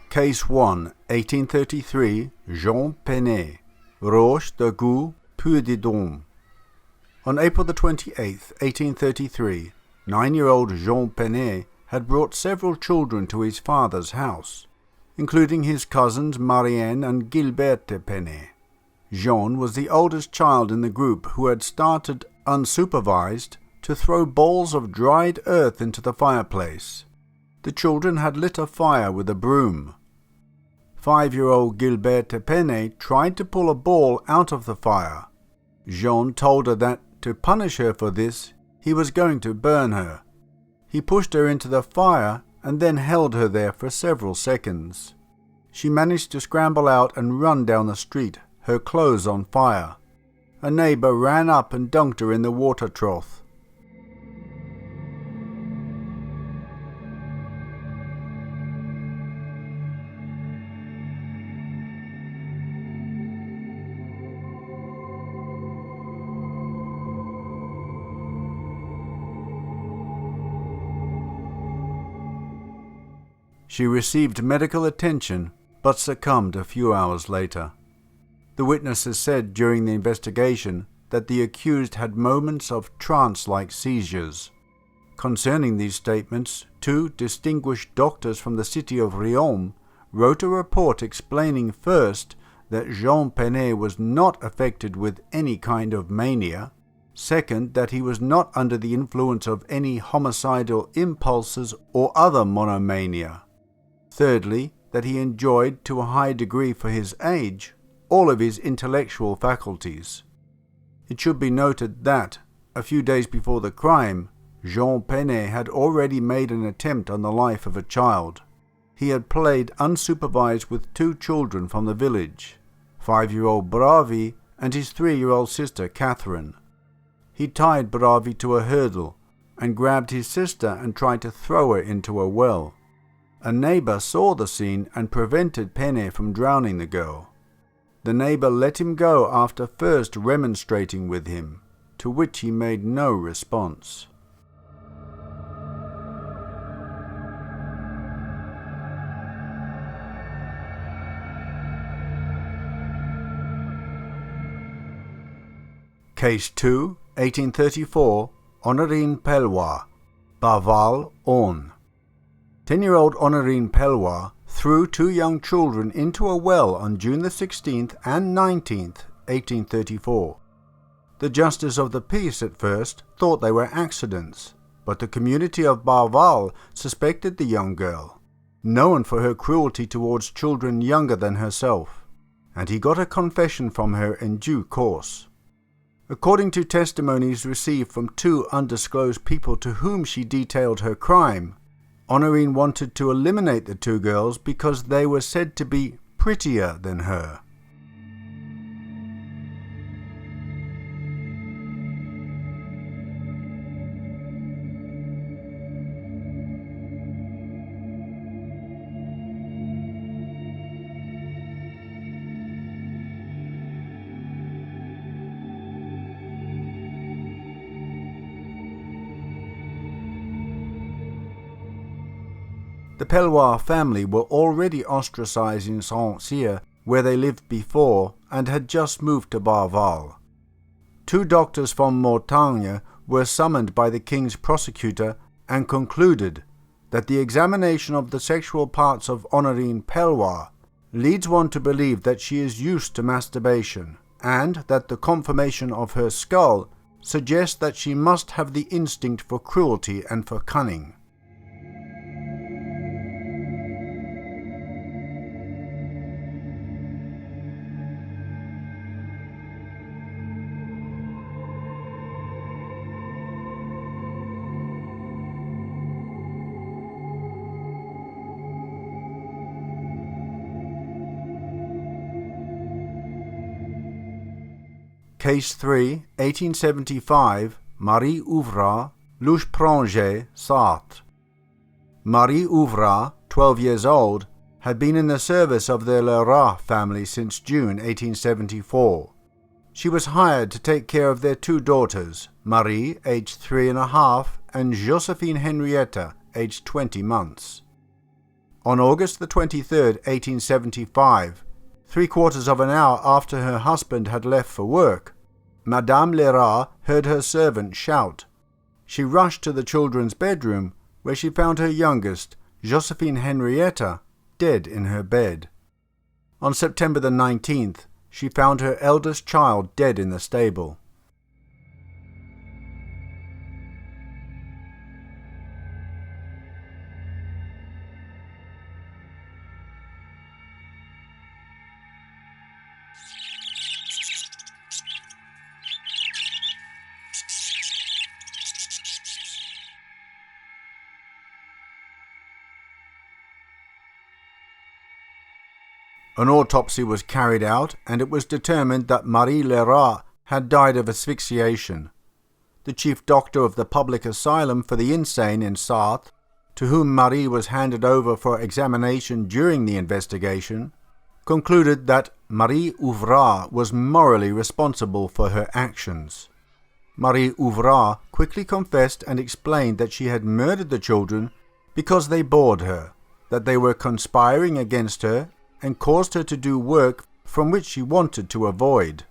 Case 1, 1833, Jean Penet, Roche de Gou, Puy de Dôme. On April the 28th, 1833, 9-year-old Jean Penet had brought several children to his father's house, including his cousins Marianne and Gilberte Penet. Jean was the oldest child in the group who had started, unsupervised, to throw balls of dried earth into the fireplace. The children had lit a fire with a broom. 5-year-old Gilberte Penet tried to pull a ball out of the fire. Jean told her that, to punish her for this, he was going to burn her. He pushed her into the fire and then held her there for several seconds. She managed to scramble out and run down the street, her clothes on fire. A neighbour ran up and dunked her in the water trough. She received medical attention, but succumbed a few hours later. The witnesses said during the investigation that the accused had moments of trance-like seizures. Concerning these statements, 2 distinguished doctors from the city of Riom wrote a report explaining first that Jean Penet was not affected with any kind of mania, second, that he was not under the influence of any homicidal impulses or other monomania. Thirdly, that he enjoyed, to a high degree for his age, all of his intellectual faculties. It should be noted that, a few days before the crime, Jean Penet had already made an attempt on the life of a child. He had played unsupervised with 2 children from the village, 5-year-old Bravi and his 3-year-old sister Catherine. He tied Bravi to a hurdle and grabbed his sister and tried to throw her into a well. A neighbour saw the scene and prevented Penet from drowning the girl. The neighbour let him go after first remonstrating with him, to which he made no response. Case 2, 1834, Honorine Pellois, Barval, Orne. 10-year-old Honorine Pellois threw 2 young children into a well on June the 16th and 19th, 1834. The Justice of the Peace at first thought they were accidents, but the community of Barval suspected the young girl, known for her cruelty towards children younger than herself, and he got a confession from her in due course. According to testimonies received from 2 undisclosed people to whom she detailed her crime, Honorine wanted to eliminate the 2 girls because they were said to be prettier than her. The Pellois family were already ostracized in Saint-Cyr, where they lived before, and had just moved to Barval. 2 doctors from Mortagne were summoned by the king's prosecutor and concluded that the examination of the sexual parts of Honorine Pellois leads one to believe that she is used to masturbation, and that the conformation of her skull suggests that she must have the instinct for cruelty and for cunning. Case 3, 1875, Marie Ouvrat, Louche-Pronget, Sarthe. Marie Ouvrat, 12 years old, had been in the service of the Lerat family since June 1874. She was hired to take care of their two daughters, Marie, aged 3.5, and Josephine Henrietta, aged 20 months. On August the 23rd, 1875, 3/4 of an hour after her husband had left for work, Madame Lerat heard her servant shout. She rushed to the children's bedroom, where she found her youngest, Josephine Henrietta, dead in her bed. On September the 19th, she found her eldest child dead in the stable. An autopsy was carried out, and it was determined that Marie Lerat had died of asphyxiation. The chief doctor of the public asylum for the insane in Sarthe, to whom Marie was handed over for examination during the investigation, concluded that Marie Ouvrat was morally responsible for her actions. Marie Ouvrat quickly confessed and explained that she had murdered the children because they bored her, that they were conspiring against her and caused her to do work from which she wanted to avoid.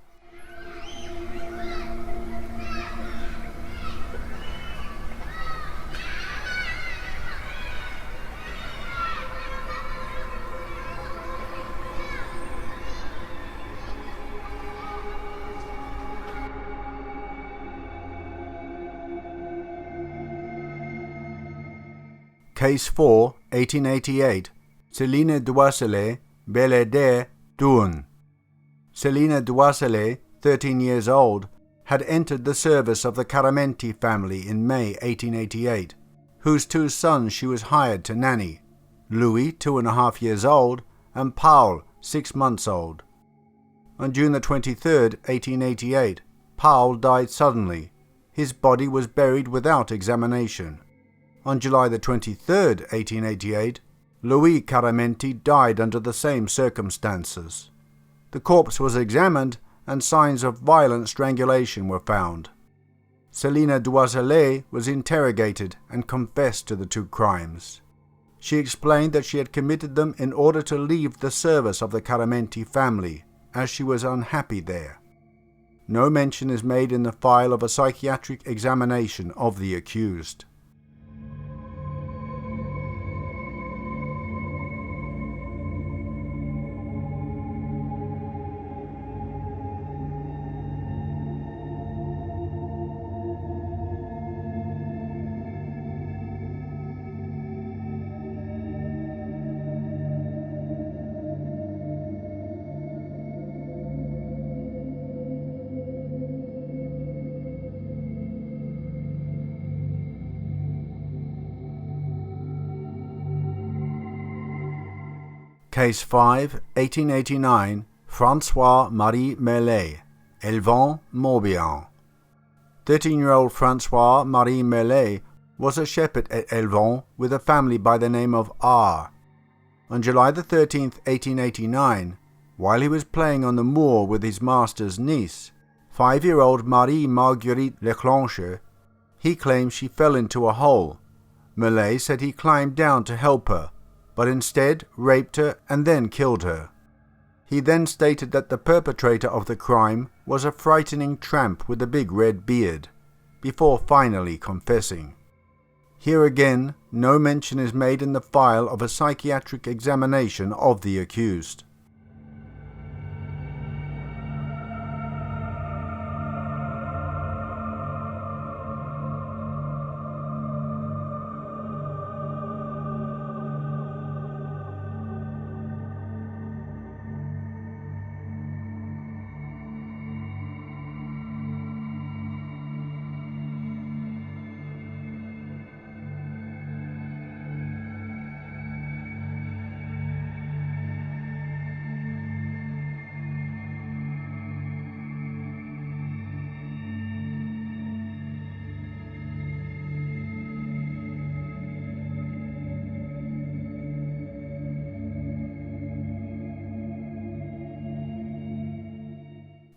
Case 4, 1888, Céline Doiselet, Bellédère, Dournes. Céline Doiselet, 13 years old, had entered the service of the Caramenti family in May 1888, whose two sons she was hired to nanny, Louis, 2.5 years old, and Paul, 6 months old. On June the 23rd, 1888, Paul died suddenly. His body was buried without examination. On July the 23rd, 1888, Louis Caramenti died under the same circumstances. The corpse was examined and signs of violent strangulation were found. Céline Doiselet was interrogated and confessed to the two crimes. She explained that she had committed them in order to leave the service of the Caramenti family, as she was unhappy there. No mention is made in the file of a psychiatric examination of the accused. Case 5, 1889, François-Marie Mellet, Elvans, Morbihan. 13-year-old François-Marie Mellet was a shepherd at Elvans with a family by the name of R. On July the 13th, 1889, while he was playing on the moor with his master's niece, 5-year-old Marie-Marguerite Leclanche, he claimed she fell into a hole. Mellet said he climbed down to help her, but instead raped her and then killed her. He then stated that the perpetrator of the crime was a frightening tramp with a big red beard, before finally confessing. Here again, no mention is made in the file of a psychiatric examination of the accused.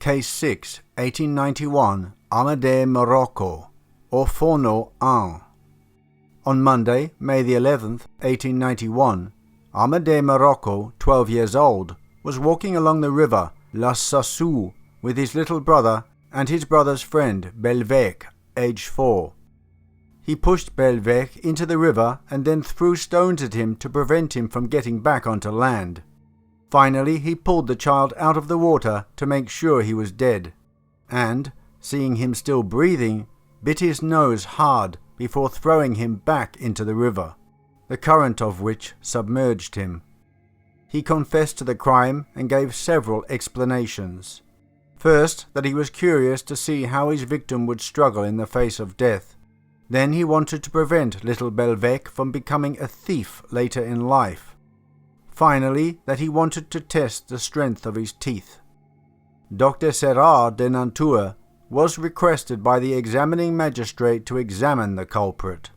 Case 6, 1891, Amadé Morocco, Orfono 1. On Monday, May the 11th, 1891, Amadé Morocco, 12 years old, was walking along the river La Sassou with his little brother and his brother's friend Belvec, age 4. He pushed Belvec into the river and then threw stones at him to prevent him from getting back onto land. Finally, he pulled the child out of the water to make sure he was dead, and, seeing him still breathing, bit his nose hard before throwing him back into the river, the current of which submerged him. He confessed to the crime and gave several explanations. First, that he was curious to see how his victim would struggle in the face of death. Then he wanted to prevent little Belvec from becoming a thief later in life. Finally, that he wanted to test the strength of his teeth. Dr. Serrat de Nantua was requested by the examining magistrate to examine the culprit.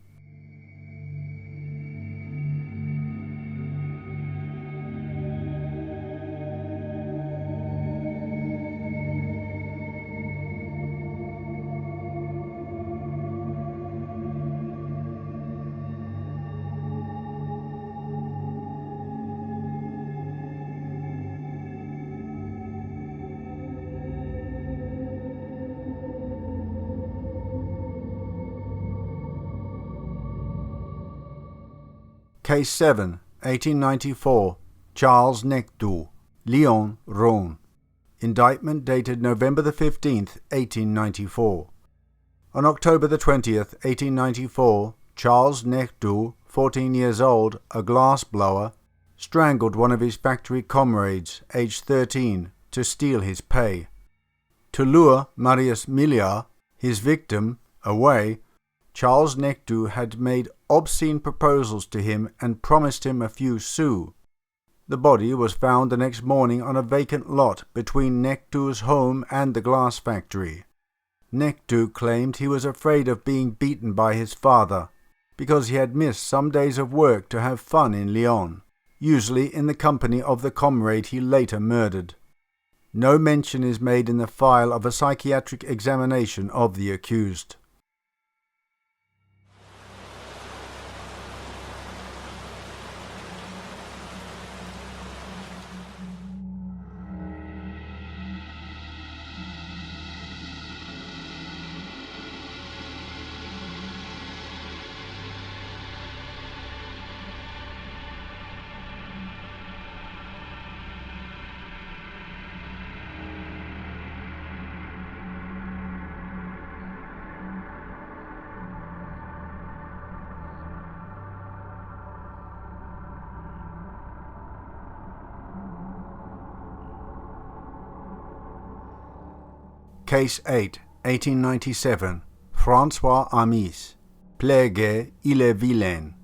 Case 7, 1894, Charles Nectou, Lyon, Rhône. Indictment dated November the 15th, 1894. On October the 20th, 1894, Charles Nectou, 14 years old, a glass blower, strangled one of his factory comrades, aged 13, to steal his pay. To lure Marius Milliard, his victim, away, Charles Nectou had made obscene proposals to him and promised him a few sous. The body was found the next morning on a vacant lot between Nectou's home and the glass factory. Nectou claimed he was afraid of being beaten by his father, because he had missed some days of work to have fun in Lyon, usually in the company of the comrade he later murdered. No mention is made in the file of a psychiatric examination of the accused. Case 8, 1897, François Amis, Plégué, Ille-et-Vilaine.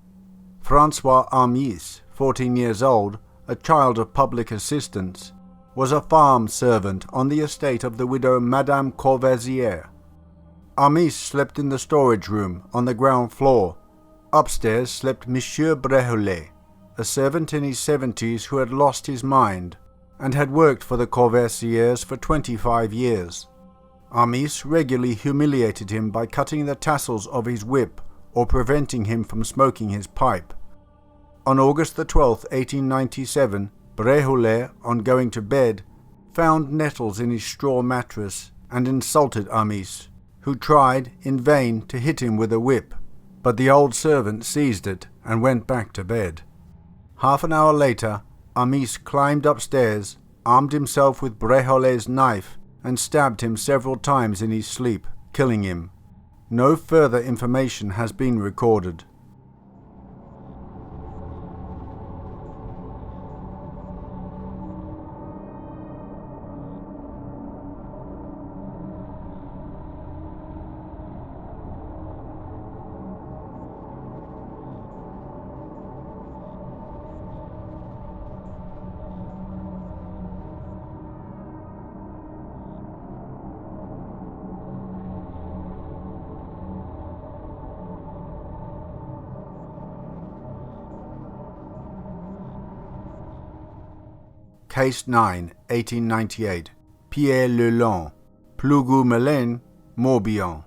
François Amis, 14 years old, a child of public assistance, was a farm servant on the estate of the widow Madame Courvoisier. Amis slept in the storage room on the ground floor. Upstairs slept Monsieur Bréhollet, a servant in his 70s who had lost his mind and had worked for the Courvoisiers for 25 years. Amis regularly humiliated him by cutting the tassels of his whip or preventing him from smoking his pipe. On August the 12th, 1897, Bréhollet, on going to bed, found nettles in his straw mattress and insulted Amis, who tried, in vain, to hit him with a whip, but the old servant seized it and went back to bed. Half an hour later, Amis climbed upstairs, armed himself with Bréhollet's knife, and stabbed him several times in his sleep, killing him. No further information has been recorded. Case 9, 1898, Pierre Lelong, Plougoumelen, Morbihan.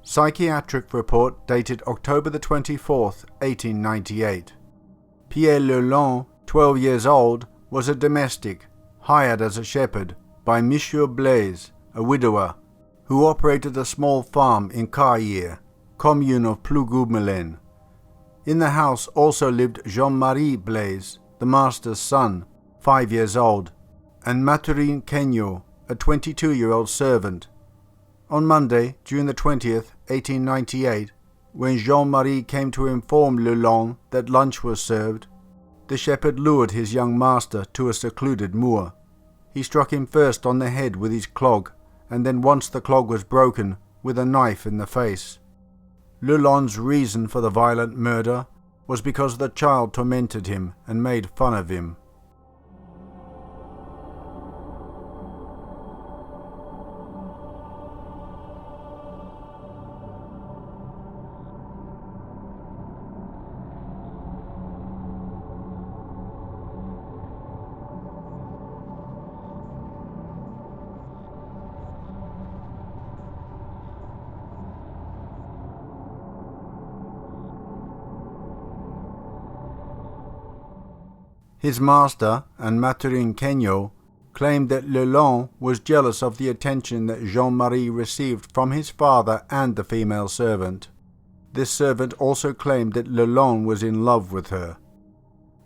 Psychiatric report dated October the 24th, 1898. Pierre Lelong, 12 years old, was a domestic, hired as a shepherd by Monsieur Blaise, a widower, who operated a small farm in Carrière, commune of Plougoumelen. In the house also lived Jean-Marie Blaise, the master's son, 5 years old, and Mathurin Kenyo, a 22-year-old servant. On Monday, June the 20th, 1898, when Jean-Marie came to inform Lelong that lunch was served, the shepherd lured his young master to a secluded moor. He struck him first on the head with his clog, and then once the clog was broken, with a knife in the face. Lelong's reason for the violent murder was because the child tormented him and made fun of him. His master and Mathurin Kenyo claimed that Lelong was jealous of the attention that Jean-Marie received from his father and the female servant. This servant also claimed that Lelong was in love with her.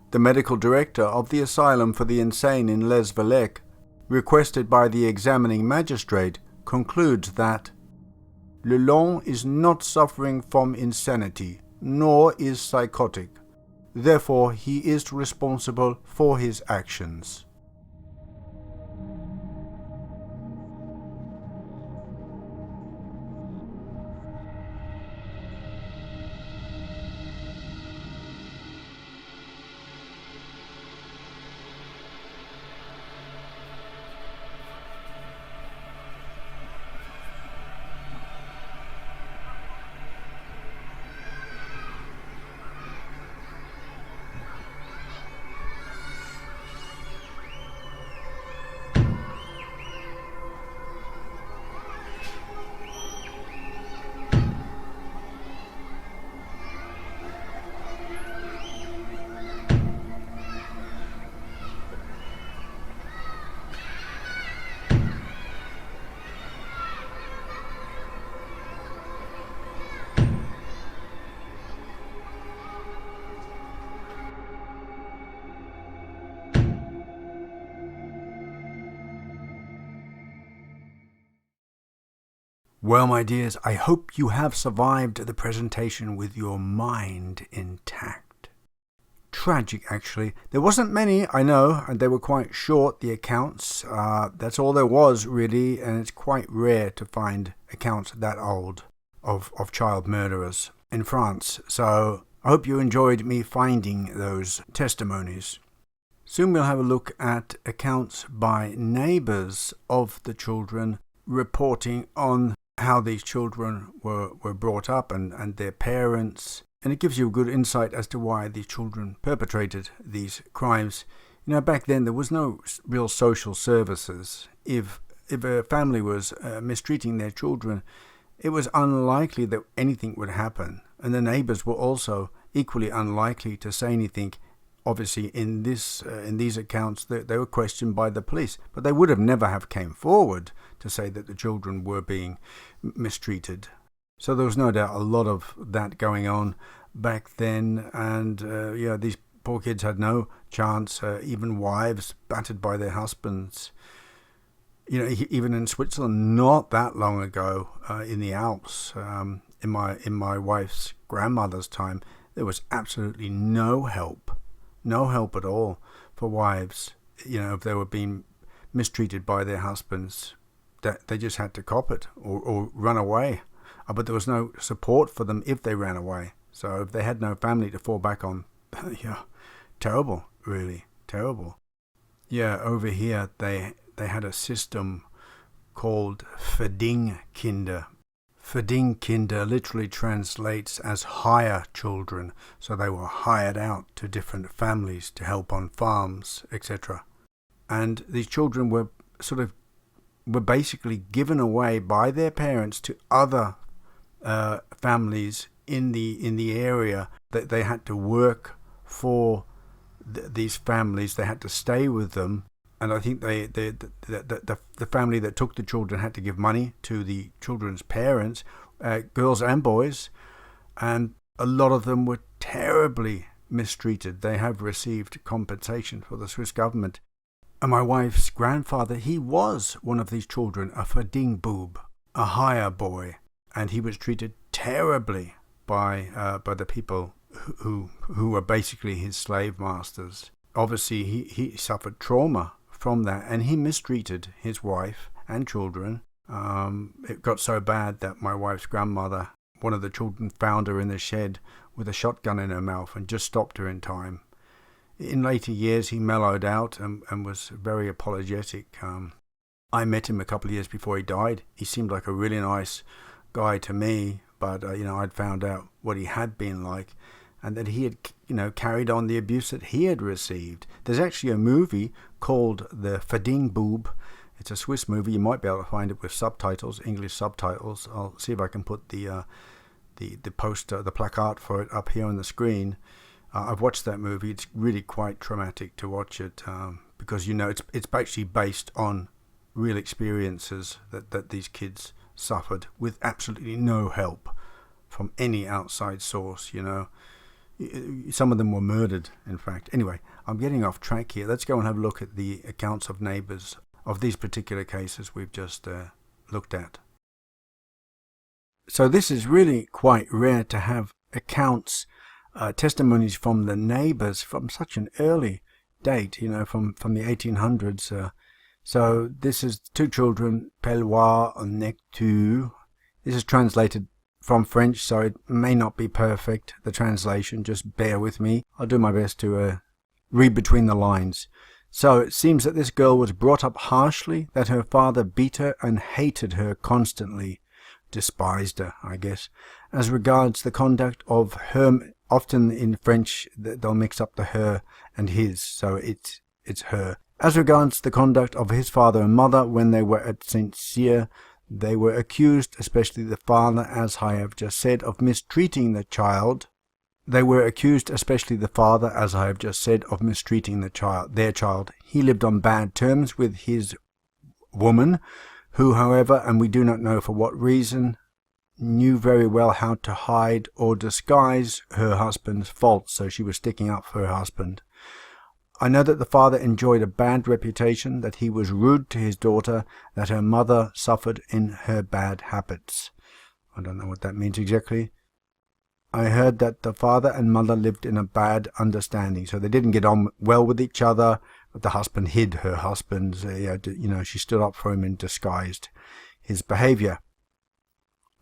The medical director of the asylum for the insane in Les Valleques, requested by the examining magistrate, concludes that Lelong is not suffering from insanity, nor is psychotic. Therefore, he is responsible for his actions. Well, my dears, I hope you have survived the presentation with your mind intact. Tragic, actually. There wasn't many, I know, and they were quite short, the accounts. That's all there was, really, and it's quite rare to find accounts that old of child murderers in France. So I hope you enjoyed me finding those testimonies. Soon we'll have a look at accounts by neighbours of the children reporting on how these children were brought up and their parents. And it gives you a good insight as to why these children perpetrated these crimes. You know, back then there was no real social services. If a family was mistreating their children, it was unlikely that anything would happen. And the neighbours were also equally unlikely to say anything. Obviously, in these accounts, they were questioned by the police, but they would have never have came forward to say that the children were being mistreated. So there was no doubt a lot of that going on back then, and these poor kids had no chance. Even wives battered by their husbands. You know, even in Switzerland, not that long ago, in the Alps, in my wife's grandmother's time, there was absolutely no help at all for wives. You know, if they were being mistreated by their husbands, that they just had to cop it or run away. But there was no support for them if they ran away. So if they had no family to fall back on, terrible, really terrible. Yeah, over here they had a system called Verdingkinder. Verdingkinder literally translates as hire children, so they were hired out to different families to help on farms, etc. And these children were sort of were basically given away by their parents to other families in the area. That they had to work for these families. They had to stay with them, and I think the family that took the children had to give money to the children's parents, girls and boys, and a lot of them were terribly mistreated. They have received compensation for the Swiss government. And my wife's grandfather, he was one of these children, a Verdingbub, a hire boy, and he was treated terribly by the people who were basically his slave masters. Obviously, he suffered trauma from that, and he mistreated his wife and children. It got so bad that my wife's grandmother, one of the children, found her in the shed with a shotgun in her mouth and just stopped her in time. In later years, he mellowed out and was very apologetic. I met him a couple of years before he died. He seemed like a really nice guy to me, but I'd found out what he had been like, and that he had carried on the abuse that he had received. There's actually a movie called The Verdingbub. It's a Swiss movie. You might be able to find it with subtitles, English subtitles. I'll see if I can put the poster, the placard for it up here on the screen. I've watched that movie. It's really quite traumatic to watch it because it's actually based on real experiences that these kids suffered with absolutely no help from any outside source. Some of them were murdered, in fact. Anyway, I'm getting off track here. Let's go and have a look at the accounts of neighbours of these particular cases we've just looked at. So this is really quite rare to have accounts, testimonies from the neighbours from such an early date, from the 1800s. So this is two children, Pellois and Nectu. This is translated from French, so it may not be perfect, the translation. Just bear with me. I'll do my best to read between the lines. So it seems that this girl was brought up harshly, that her father beat her and hated her constantly. Despised her, I guess. As regards the conduct of her, often in French they'll mix up the her and his, so it's her. As regards the conduct of his father and mother when they were at St. Cyr, they were accused, especially the father, as I have just said, of mistreating the child. Their child. He lived on bad terms with his woman, who, however, and we do not know for what reason, knew very well how to hide or disguise her husband's faults, so she was sticking up for her husband. I know that the father enjoyed a bad reputation, that he was rude to his daughter, that her mother suffered in her bad habits. I don't know what that means exactly. I heard that the father and mother lived in a bad understanding, so they didn't get on well with each other, but the husband hid her husband's, she stood up for him and disguised his behavior.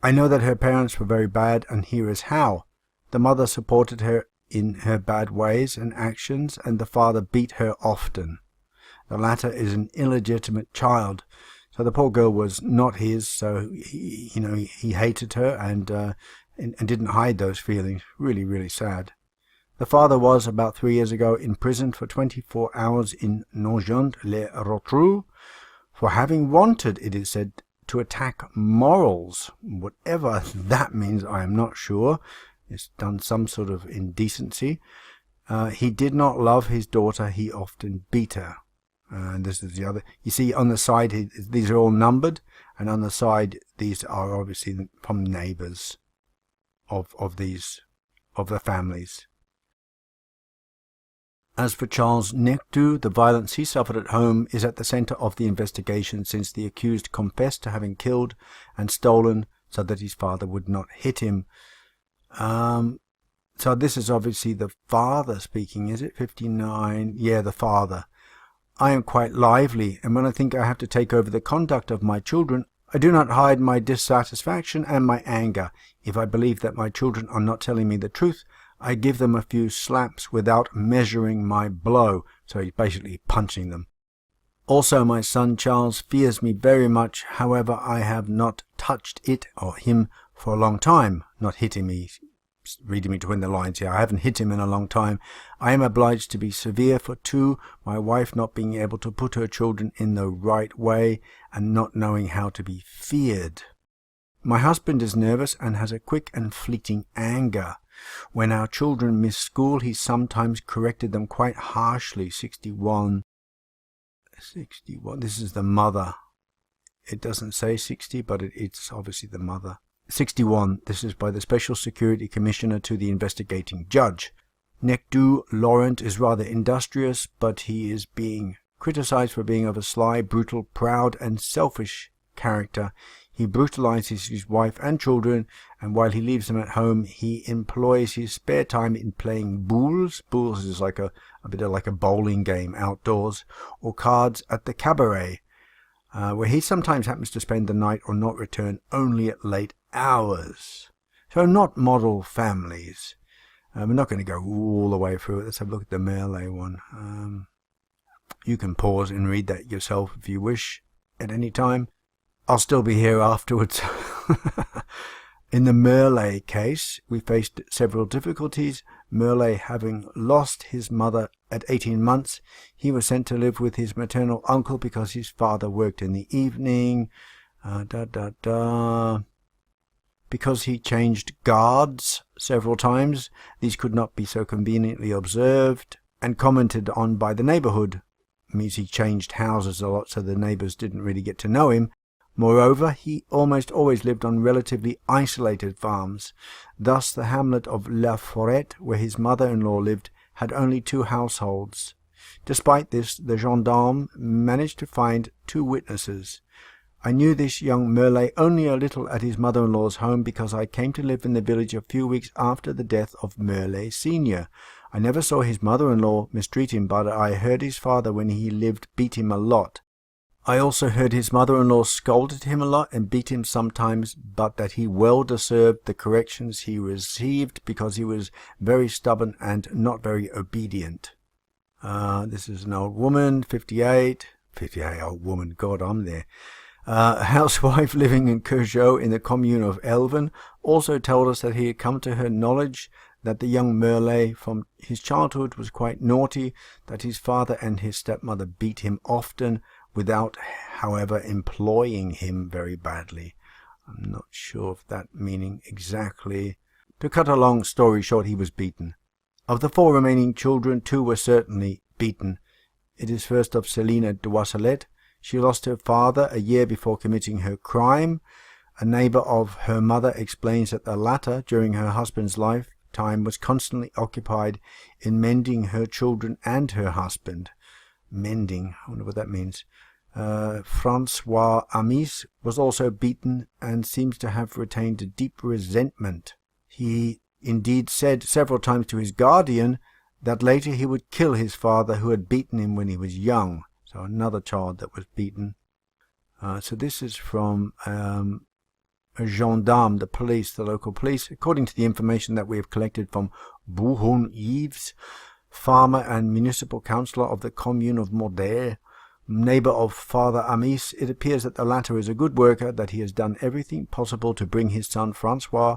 I know that her parents were very bad, and here is how. The mother supported her in her bad ways and actions, and the father beat her often. The latter is an illegitimate child, so the poor girl was not his, so he hated her and didn't hide those feelings. Really, really sad. The father was, about 3 years ago, imprisoned for 24 hours in Nogent-le-Rotrou for having wanted, it is said, to attack morals. Whatever that means, I am not sure. It's done some sort of indecency. He did not love his daughter. He often beat her. And this is the other. You see, on the side, these are all numbered, and on the side, these are obviously from neighbours of the families. As for Charles Nectu, the violence he suffered at home is at the centre of the investigation, since the accused confessed to having killed and stolen so that his father would not hit him. So this is obviously the father speaking, is it? 59? Yeah, the father. I am quite lively, and when I think I have to take over the conduct of my children, I do not hide my dissatisfaction and my anger. If I believe that my children are not telling me the truth, I give them a few slaps without measuring my blow. So he's basically punching them. Also, my son Charles fears me very much. However, I have not touched it or him for a long time. Not hitting me, reading between the lines here. I haven't hit him in a long time. I am obliged to be severe for 2, my wife not being able to put her children in the right way, and not knowing how to be feared. My husband is nervous and has a quick and fleeting anger. When our children missed school, he sometimes corrected them quite harshly. 61. This is the mother. It doesn't say 60, but it's obviously the mother. 61. This is by the Special Security Commissioner to the investigating judge. Nekdu Laurent is rather industrious, but he is being criticized for being of a sly, brutal, proud, and selfish character. He brutalizes his wife and children, and while he leaves them at home, he employs his spare time in playing boules. Boules is like a bit of like a bowling game outdoors, or cards at the cabaret, where he sometimes happens to spend the night or not return only at late hours. So not model families. We're not going to go all the way through it. Let's have a look at the Merlet one. You can pause and read that yourself if you wish at any time. I'll still be here afterwards. In the Merlet case, we faced several difficulties. Merlet having lost his mother at 18 months, he was sent to live with his maternal uncle because his father worked in the evening. Because he changed guards several times, these could not be so conveniently observed and commented on by the neighborhood. It means he changed houses a lot, so the neighbors didn't really get to know him. Moreover, he almost always lived on relatively isolated farms. Thus, the hamlet of La Forêt, where his mother-in-law lived, had only 2 households. Despite this, the gendarme managed to find 2 witnesses. I knew this young Merlet only a little at his mother-in-law's home because I came to live in the village a few weeks after the death of Merlet Sr. I never saw his mother-in-law mistreat him, but I heard his father, when he lived, beat him a lot. I also heard his mother-in-law scolded him a lot and beat him sometimes, but that he well deserved the corrections he received because he was very stubborn and not very obedient. This is an old woman, 58. 58, old woman, God, I'm there. A housewife living in Courgeot in the commune of Elven also told us that he had come to her knowledge that the young Merlet from his childhood was quite naughty, that his father and his stepmother beat him often, without, however, employing him very badly. I'm not sure of that meaning exactly. To cut a long story short, he was beaten. Of the 4 remaining children, 2 were certainly beaten. It is first of Selina Doisselet. She lost her father a year before committing her crime. A neighbor of her mother explains that the latter, during her husband's lifetime, was constantly occupied in mending her children and her husband. Mending, I wonder what that means. Francois Amis was also beaten and seems to have retained a deep resentment. He indeed said several times to his guardian that later he would kill his father who had beaten him when he was young. So another child that was beaten. So this is from a gendarme, the police, the local police. According to the information that we have collected from Bouhon-Yves, farmer and municipal councillor of the commune of Mordaire, neighbour of Father Amis, it appears that the latter is a good worker, that he has done everything possible to bring his son Francois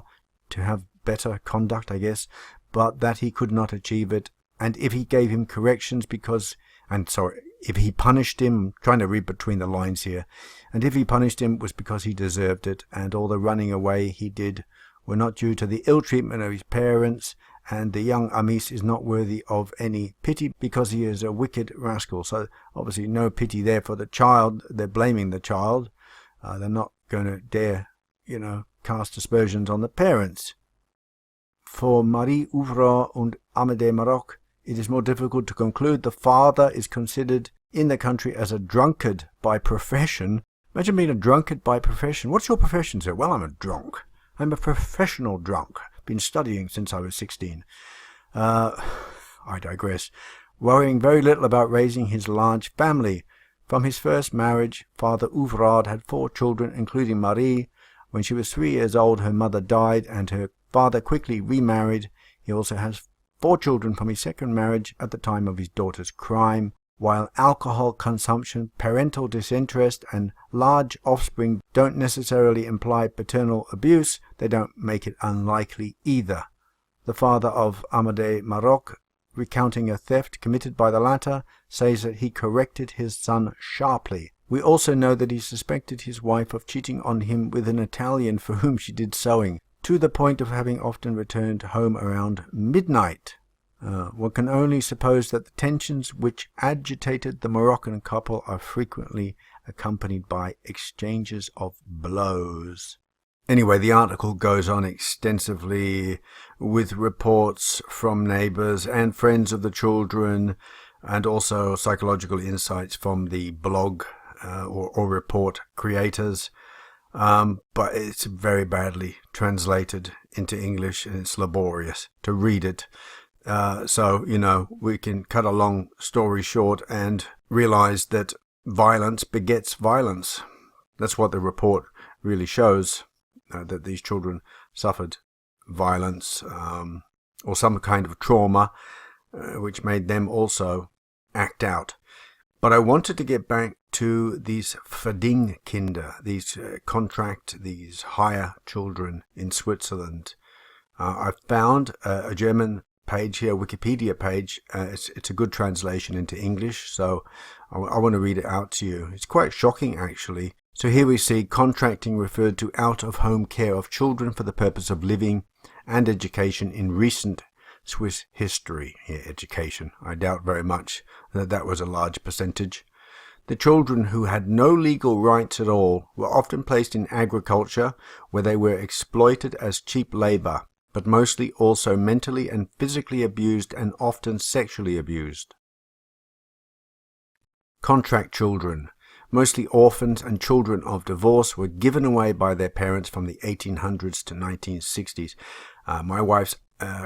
to have better conduct, I guess, but that he could not achieve it. And if he gave him corrections if he punished him, I'm trying to read between the lines here, and if he punished him was because he deserved it, and all the running away he did were not due to the ill treatment of his parents, and the young Amis is not worthy of any pity because he is a wicked rascal. So obviously no pity there for the child. They're blaming the child. They're not going to dare, cast aspersions on the parents. For Marie Ouvrard and Amédée Maroc, it is more difficult to conclude. The father is considered in the country as a drunkard by profession. Imagine being a drunkard by profession. What's your profession, sir? Well, I'm a drunk. I'm a professional drunk. Been studying since I was 16. I digress. Worrying very little about raising his large family. From his first marriage, Father Ouvrard had 4 children, including Marie. When she was 3 years old, her mother died, and her father quickly remarried. He also has 4 children from his second marriage at the time of his daughter's crime. While alcohol consumption, parental disinterest, and large offspring don't necessarily imply paternal abuse, they don't make it unlikely either. The father of Amédée Maroc, recounting a theft committed by the latter, says that he corrected his son sharply We also know that he suspected his wife of cheating on him with an Italian for whom she did sewing, to the point of having often returned home around midnight. One can only suppose that the tensions which agitated the Moroccan couple are frequently accompanied by exchanges of blows. Anyway, the article goes on extensively with reports from neighbors and friends of the children, and also psychological insights from the blog or report creators. But it's very badly translated into English, and it's laborious to read it. So, we can cut a long story short and realize that violence begets violence. That's what the report really shows, that these children suffered violence or some kind of trauma, which made them also act out. But I wanted to get back to these Verdingkinder, these these hire children in Switzerland. I found a German page here, Wikipedia page. It's a good translation into English, so I want to read it out to you. It's quite shocking, actually. So here we see contracting referred to out-of-home care of children for the purpose of living and education in recent Swiss history. Here, education. I doubt very much that was a large percentage. The children who had no legal rights at all were often placed in agriculture, where they were exploited as cheap labor, but mostly also mentally and physically abused and often sexually abused. Contract children, mostly orphans and children of divorce, were given away by their parents from the 1800s to 1960s. My wife's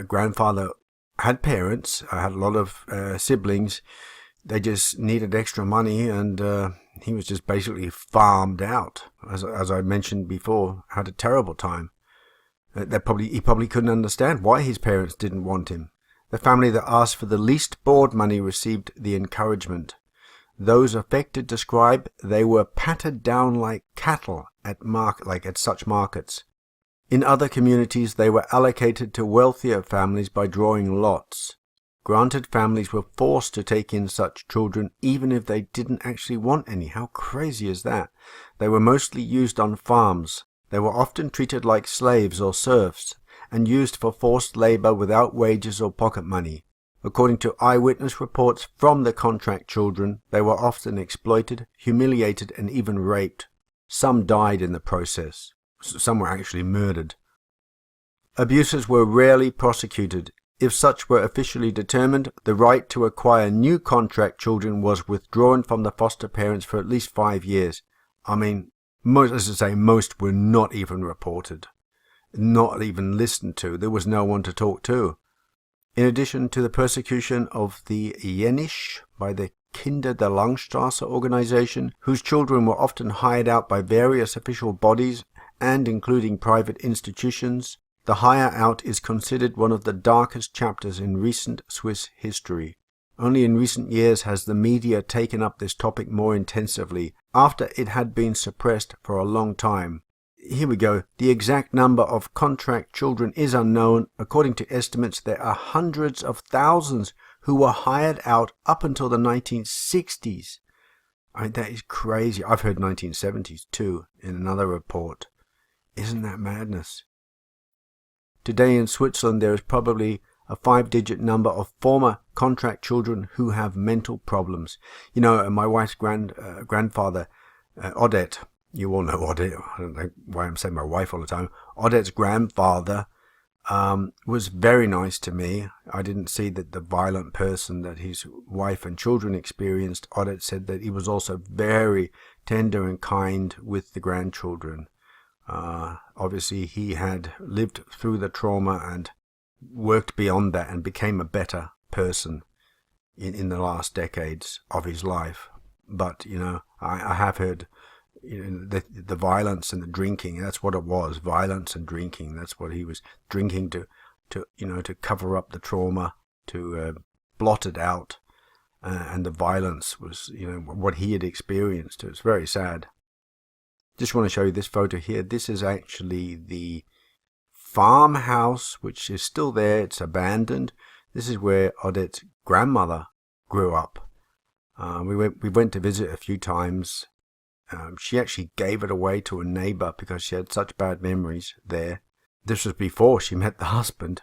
grandfather had parents, had a lot of siblings. They just needed extra money, and he was just basically farmed out. As I mentioned before, had a terrible time. He probably couldn't understand why his parents didn't want him. The family that asked for the least board money received the encouragement. Those affected describe they were patted down like cattle at such markets. In other communities, they were allocated to wealthier families by drawing lots. Granted, families were forced to take in such children even if they didn't actually want any. How crazy is that? They were mostly used on farms. They were often treated like slaves or serfs and used for forced labor without wages or pocket money. According to eyewitness reports from the contract children, they were often exploited, humiliated, and even raped. Some died in the process. Some were actually murdered. Abuses were rarely prosecuted. If such were officially determined, the right to acquire new contract children was withdrawn from the foster parents for at least 5 years. Most were not even reported, not even listened to. There was no one to talk to. In addition to the persecution of the Jenisch by the Kinder der Langstrasse organization, whose children were often hired out by various official bodies and including private institutions, the hire out is considered one of the darkest chapters in recent Swiss history. Only in recent years has the media taken up this topic more intensively, after it had been suppressed for a long time. Here we go. The exact number of contract children is unknown. According to estimates, there are hundreds of thousands who were hired out up until the 1960s. That is crazy. I've heard 1970s too in another report. Isn't that madness? Today in Switzerland, there is probably a 5-digit number of former contract children who have mental problems. My wife's grandfather, Odette, you all know Odette. I don't know why I'm saying my wife all the time. Odette's grandfather was very nice to me. I didn't see that the violent person that his wife and children experienced. Odette said that he was also very tender and kind with the grandchildren. Obviously, he had lived through the trauma and worked beyond that and became a better person in the last decades of his life. But, I have heard the violence and the drinking. That's what it was, violence and drinking. That's what he was drinking to cover up the trauma, to blot it out. And the violence was, what he had experienced. It was very sad. Just want to show you this photo here. This is actually the farmhouse, which is still there. It's abandoned. This is where Odette's grandmother grew up. We went to visit a few times. She actually gave it away to a neighbor because she had such bad memories there. This was before she met the husband.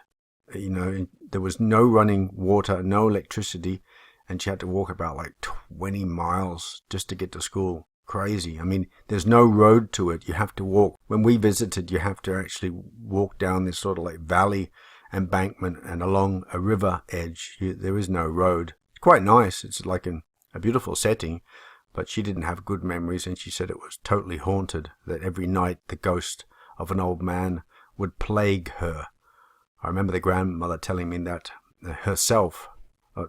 There was no running water, no electricity, and she had to walk about like 20 miles just to get to school. Crazy. I mean, there's no road to it. You have to walk. When we visited, you have to actually walk down this sort of like valley embankment and along a river edge. There is no road. It's quite nice. It's like a beautiful setting, but she didn't have good memories, and she said it was totally haunted, that every night the ghost of an old man would plague her. I remember the grandmother telling me that herself.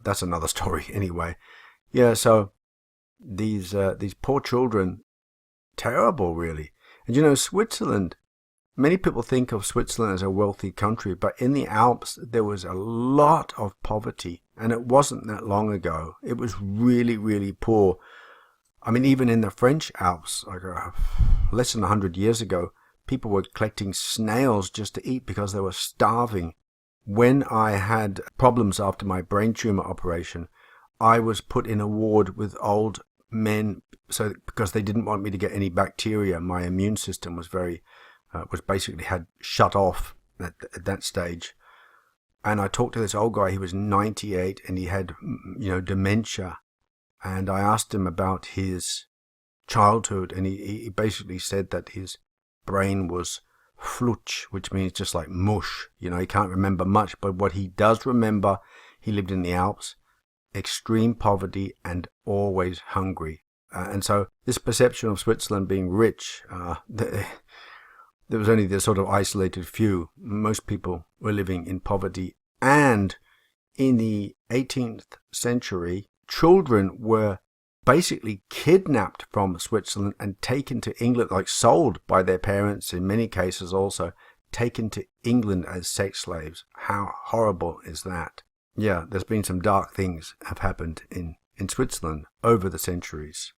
That's another story anyway. Yeah, so these poor children, terrible really. And Switzerland, many people think of Switzerland as a wealthy country, but in the Alps there was a lot of poverty, and it wasn't that long ago. It was really, really poor. I mean, even in the French Alps, like less than 100 years ago, people were collecting snails just to eat because they were starving. When I had problems after my brain tumor operation, I was put in a ward with old men, because they didn't want me to get any bacteria. My immune system was basically had shut off at that stage. And I talked to this old guy. He was 98 and he had dementia. And I asked him about his childhood, and he basically said that his brain was flutsch, which means just like mush. He can't remember much, but what he does remember, he lived in the Alps, extreme poverty and always hungry. And so this perception of Switzerland being rich, there was only this sort of isolated few. Most people were living in poverty. And in the 18th century, children were basically kidnapped from Switzerland and taken to England, like sold by their parents, in many cases also taken to England as sex slaves. How horrible is that? Yeah, there's been some dark things have happened in Switzerland over the centuries.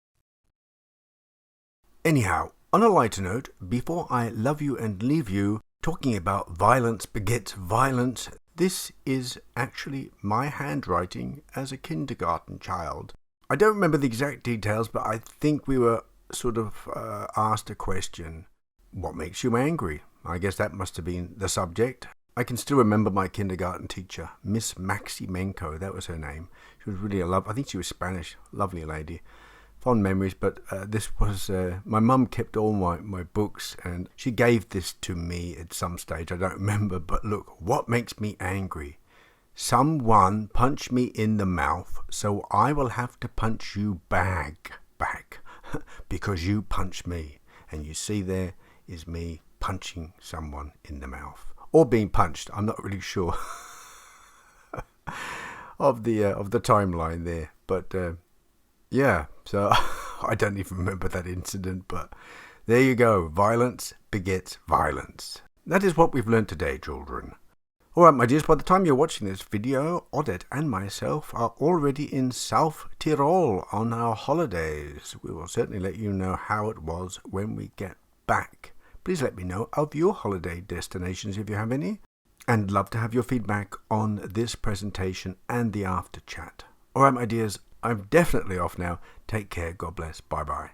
Anyhow, on a lighter note, before I love you and leave you, talking about violence begets violence, this is actually my handwriting as a kindergarten child. I don't remember the exact details, but I think we were sort of asked a question. What makes you angry? I guess that must have been the subject. I can still remember my kindergarten teacher, Miss Maxi Menko, that was her name. She was really I think she was Spanish, lovely lady. Fond memories, but this was, my mum kept all my books, and she gave this to me at some stage, I don't remember, but look, what makes me angry? Someone punched me in the mouth, so I will have to punch you back, because you punched me. And you see there is me punching someone in the mouth. Or being punched, I'm not really sure of the timeline there. But yeah, so I don't even remember that incident, but there you go. Violence begets violence. That is what we've learned today, children. Alright, my dears, by the time you're watching this video, Odette and myself are already in South Tyrol on our holidays. We will certainly let you know how it was when we get back. Please let me know of your holiday destinations if you have any, and love to have your feedback on this presentation and the after chat. Alright, my dears, I'm definitely off now. Take care, God bless, bye bye.